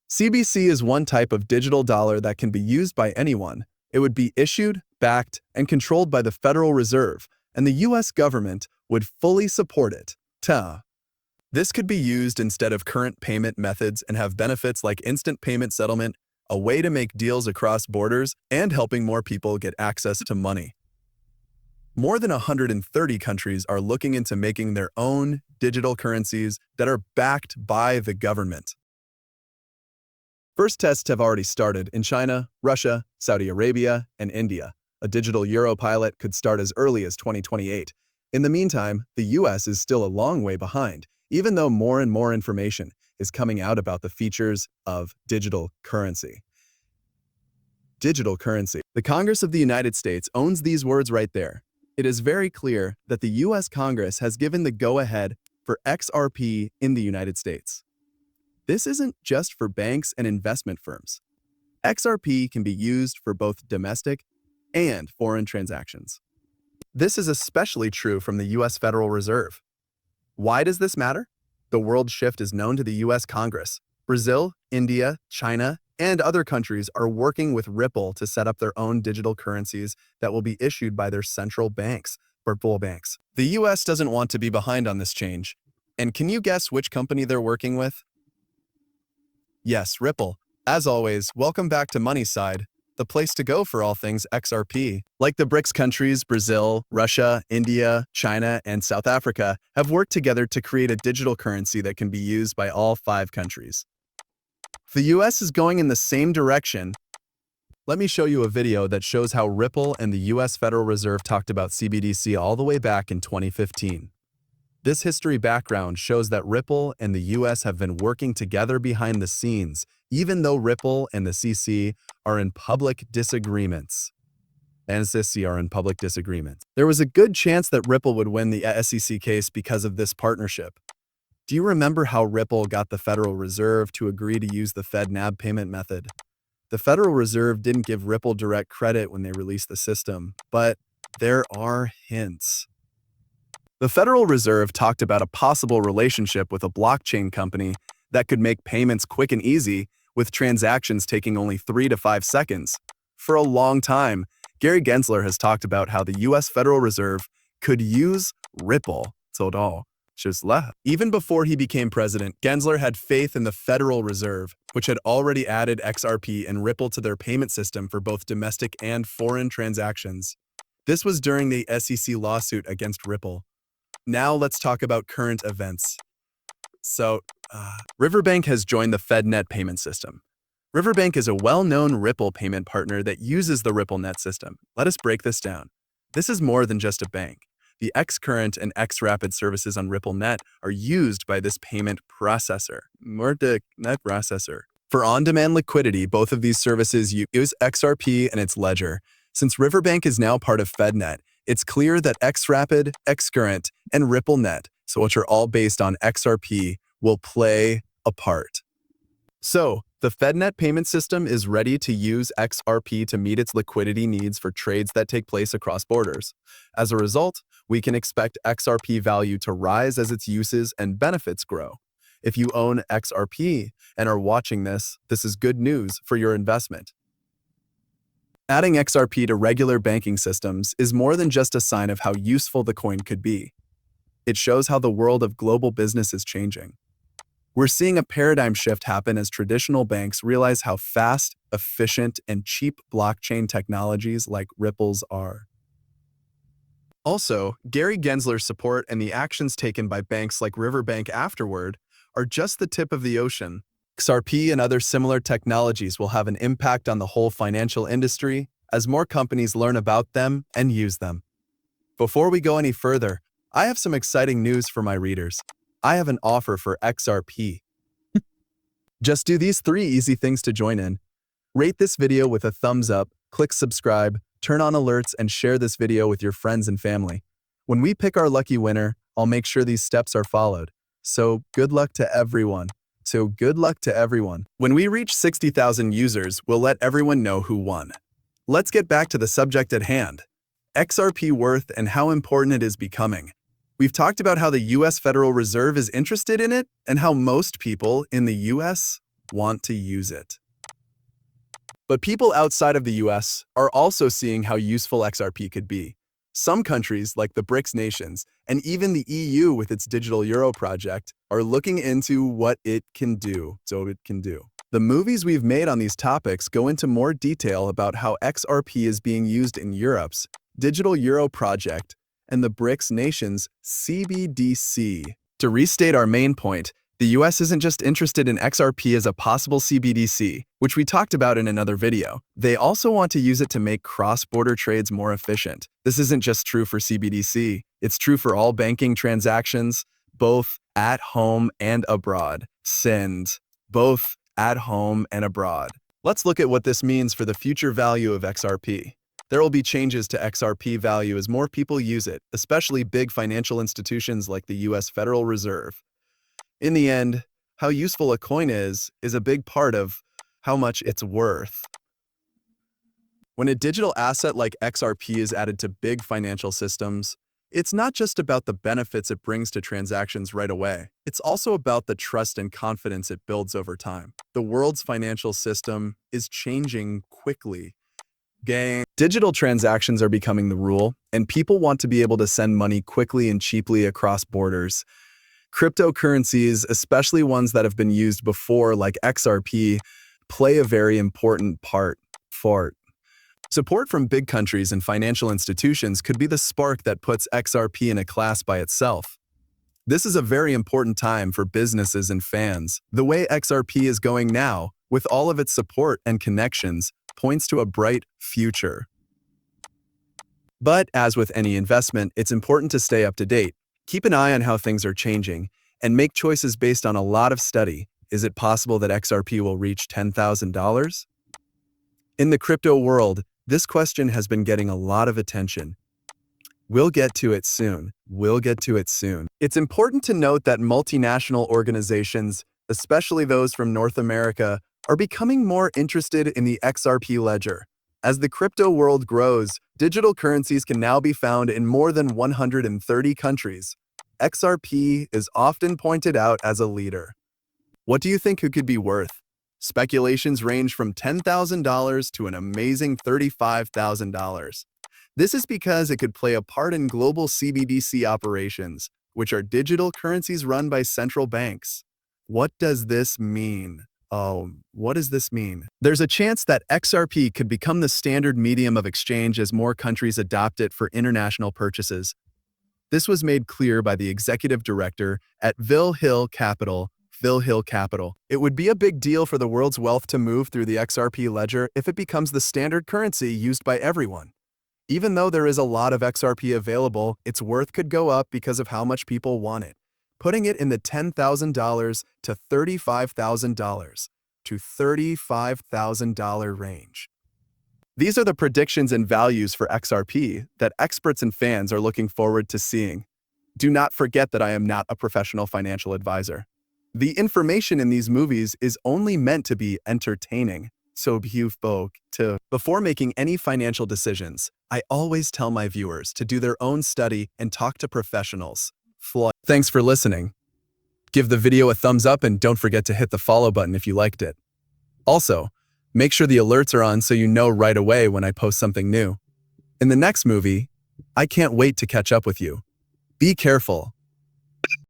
CBC is one type of digital dollar that can be used by anyone. It would be issued, backed, and controlled by the Federal Reserve, and the U.S. government would fully support it. This could be used instead of current payment methods and have benefits like instant payment settlement, a way to make deals across borders, and helping more people get access to money. More than 130 countries are looking into making their own digital currencies that are backed by the government. First tests have already started in China, Russia, Saudi Arabia, and India. A digital euro pilot could start as early as 2028. In the meantime, the US is still a long way behind, even though more and more information is coming out about the features of digital currency. Digital currency. The Congress of the United States owns these words right there. It is very clear that the US Congress has given the go-ahead for XRP in the United States. This isn't just for banks and investment firms. XRP can be used for both domestic and foreign transactions. This is especially true from the US Federal Reserve. Why does this matter? The world shift is known to the US Congress. Brazil, India, China, and other countries are working with Ripple to set up their own digital currencies that will be issued by their central banks, purple banks. The US doesn't want to be behind on this change. And can you guess which company they're working with? Yes, Ripple. As always, welcome back to Money Side, the place to go for all things XRP. Like the BRICS countries, Brazil, Russia, India, China, and South Africa have worked together to create a digital currency that can be used by all 5 countries. The US is going in the same direction. Let me show you a video that shows how Ripple and the US Federal Reserve talked about CBDC all the way back in 2015. This history background shows that Ripple and the US have been working together behind the scenes, even though Ripple and the CC are in public disagreements. There was a good chance that Ripple would win the SEC case because of this partnership. Do you remember how Ripple got the Federal Reserve to agree to use the FedNAB payment method? The Federal Reserve didn't give Ripple direct credit when they released the system, but there are hints. The Federal Reserve talked about a possible relationship with a blockchain company that could make payments quick and easy, with transactions taking only 3 to 5 seconds. For a long time, Gary Gensler has talked about how the US Federal Reserve could use Ripple. Even before he became president, Gensler had faith in the Federal Reserve, which had already added XRP and Ripple to their payment system for both domestic and foreign transactions. This was during the SEC lawsuit against Ripple. Now let's talk about current events. Riverbank has joined the FedNet payment system. Riverbank is a well-known Ripple payment partner that uses the RippleNet system. Let us break this down. This is more than just a bank. The Xcurrent and Xrapid services on RippleNet are used by this payment processor. For on-demand liquidity, both of these services use XRP and its ledger. Since Riverbank is now part of FedNet, it's clear that Xrapid, Xcurrent, and RippleNet, which are all based on XRP, will play a part. So, the FedNet payment system is ready to use XRP to meet its liquidity needs for trades that take place across borders. As a result, we can expect XRP value to rise as its uses and benefits grow. If you own XRP and are watching this, this is good news for your investment. Adding XRP to regular banking systems is more than just a sign of how useful the coin could be. It shows how the world of global business is changing. We're seeing a paradigm shift happen as traditional banks realize how fast, efficient, and cheap blockchain technologies like Ripple's are. Also, Gary Gensler's support and the actions taken by banks like Riverbank afterward are just the tip of the ocean. XRP and other similar technologies will have an impact on the whole financial industry as more companies learn about them and use them. Before we go any further, I have some exciting news for my readers. I have an offer for XRP. Just do these 3 easy things to join in. Rate this video with a thumbs up, click subscribe, turn on alerts, and share this video with your friends and family. When we pick our lucky winner, I'll make sure these steps are followed. So good luck to everyone. When we reach 60,000 users, we'll let everyone know who won. Let's get back to the subject at hand. XRP worth and how important it is becoming. We've talked about how the US Federal Reserve is interested in it and how most people in the US want to use it. But people outside of the US are also seeing how useful XRP could be. Some countries, like the BRICS nations, and even the EU with its digital euro project, are looking into what it can do. The movies we've made on these topics go into more detail about how XRP is being used in Europe's digital euro project and the BRICS nations' CBDC. To restate our main point, the US isn't just interested in XRP as a possible CBDC, which we talked about in another video. They also want to use it to make cross-border trades more efficient. This isn't just true for CBDC. It's true for all banking transactions, both at home and abroad. Both at home and abroad. Let's look at what this means for the future value of XRP. There will be changes to XRP value as more people use it, especially big financial institutions like the US Federal Reserve. In the end, how useful a coin is a big part of how much it's worth. When a digital asset like XRP is added to big financial systems, it's not just about the benefits it brings to transactions right away. It's also about the trust and confidence it builds over time. The world's financial system is changing quickly. Digital transactions are becoming the rule, and people want to be able to send money quickly and cheaply across borders. Cryptocurrencies, especially ones that have been used before like XRP, play a very important part. Support from big countries and financial institutions could be the spark that puts XRP in a class by itself. This is a very important time for businesses and fans. The way XRP is going now, with all of its support and connections, points to a bright future. But as with any investment, it's important to stay up to date. Keep an eye on how things are changing and make choices based on a lot of study. Is it possible that XRP will reach $10,000? In the crypto world, this question has been getting a lot of attention. We'll get to it soon. It's important to note that multinational organizations, especially those from North America, are becoming more interested in the XRP ledger. As the crypto world grows, digital currencies can now be found in more than 130 countries. XRP is often pointed out as a leader. What do you think it could be worth? Speculations range from $10,000 to an amazing $35,000. This is because it could play a part in global CBDC operations, which are digital currencies run by central banks. What does this mean? What does this mean? There's a chance that XRP could become the standard medium of exchange as more countries adopt it for international purchases. This was made clear by the executive director at Vil Hill Capital. It would be a big deal for the world's wealth to move through the XRP ledger if it becomes the standard currency used by everyone. Even though there is a lot of XRP available, its worth could go up because of how much people want it, putting it in the $10,000 to $35,000 range. These are the predictions and values for XRP that experts and fans are looking forward to seeing. Do not forget that I am not a professional financial advisor. The information in these movies is only meant to be entertaining. Before making any financial decisions, I always tell my viewers to do their own study and talk to professionals. Thanks for listening. Give the video a thumbs up and don't forget to hit the follow button if you liked it. Also, make sure the alerts are on so you know right away when I post something new. In the next movie, I can't wait to catch up with you. Be careful.